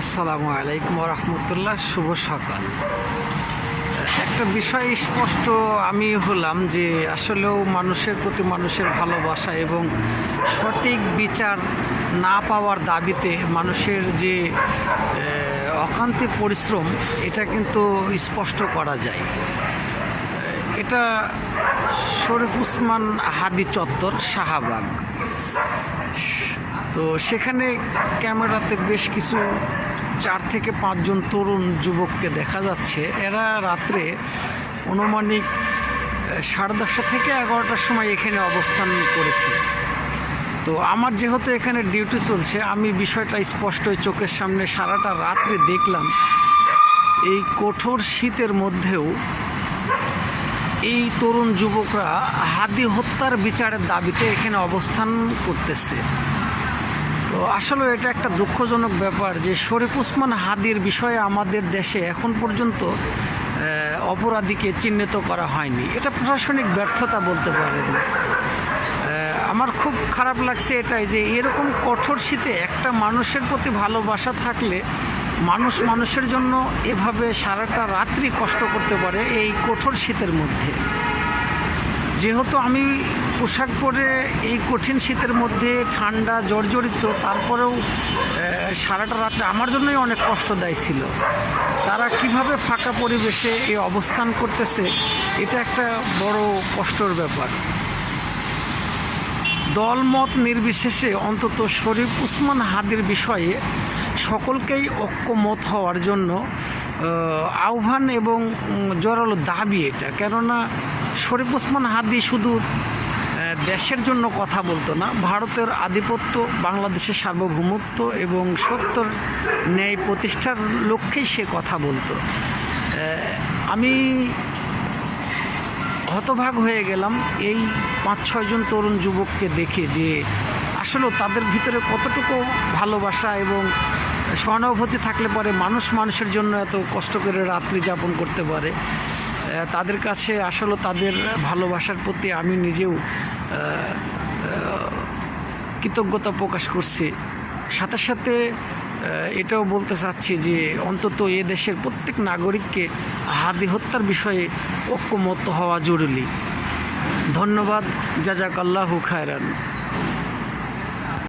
আসসালামু আলাইকুম রহমতুল্লাহ। শুভ সকাল। একটা বিষয় স্পষ্ট আমি হলাম যে আসলেও মানুষের প্রতি মানুষের ভালোবাসা এবং সঠিক বিচার না পাওয়ার দাবিতে মানুষের যে অকান্তি পরিশ্রম, এটা কিন্তু স্পষ্ট করা যায়। এটা শরীফ উসমান হাদি চত্বর, শাহবাগ। তো সেখানে ক্যামেরাতে বেশ কিছু 4 থেকে 5 জন তরুণ যুবককে দেখা যাচ্ছে। এরা রাত্রে অনুমানিক 10:30 থেকে 11টার সময় এখানে অবস্থান করেছে। তো আমার যেহেতু এখানে ডিউটি চলছে, আমি বিষয়টা স্পষ্ট চোখের সামনে সারাটা রাত্রে দেখলাম। এই কঠোর শীতের মধ্যেও এই তরুণ যুবকরা হাদি হত্যার বিচারের দাবিতে এখানে অবস্থান করতেছে। তো আসলে এটা একটা দুঃখজনক ব্যাপার যে শরীফ উসমান হাদির বিষয়ে আমাদের দেশে এখন পর্যন্ত অপরাধীকে চিহ্নিত করা হয়নি। এটা প্রশাসনিক ব্যর্থতা বলতে পারেন। আমার খুব খারাপ লাগছে এটাই যে এরকম কঠোর শীতে একটা মানুষের প্রতি ভালোবাসা থাকলে মানুষ মানুষের জন্য এভাবে সারাটা রাত্রি কষ্ট করতে পারে এই কঠোর শীতের মধ্যে। যেহেতু আমি পোশাক পরে এই কঠিন শীতের মধ্যে ঠান্ডা জর্জরিত, তারপরেও সারাটা রাত্রে আমার জন্যই অনেক কষ্টদায়ী ছিল। তারা কিভাবে ফাঁকা পরিবেশে এই অবস্থান করতেছে, এটা একটা বড় কষ্টর ব্যাপার। দলমত নির্বিশেষে অন্তত শরীফ উসমান হাদির বিষয়ে সকলকেই ঐক্যমত হওয়ার জন্য আহ্বান এবং জোরালো দাবি এটা। কেননা শরীফ উসমান হাদি শুধু দেশের জন্য কথা বলতো না, ভারতের আধিপত্য, বাংলাদেশের সার্বভৌমত্ব এবং সত্যর ন্যায় প্রতিষ্ঠার লক্ষ্যেই সে কথা বলতো। আমি হতভাগ হয়ে গেলাম এই 5-6 জন তরুণ যুবককে দেখে যে আসলে তাদের ভিতরে কতটুকু ভালোবাসা এবং সহানুভূতি থাকলে পরে মানুষ মানুষের জন্য এত কষ্ট করে রাত্রি যাপন করতে পারে। তাদের কাছে আসলে তাদের ভালোবাসার প্রতি আমি নিজেও কৃতজ্ঞতা প্রকাশ করছি। সাথে সাথে এটাও বলতে চাচ্ছি যে অন্তত এ দেশের প্রত্যেক নাগরিককে হাদি হত্যার বিষয়ে ঐক্যমত হওয়া জরুরি। ধন্যবাদ। জাযাকাল্লাহু খায়রান।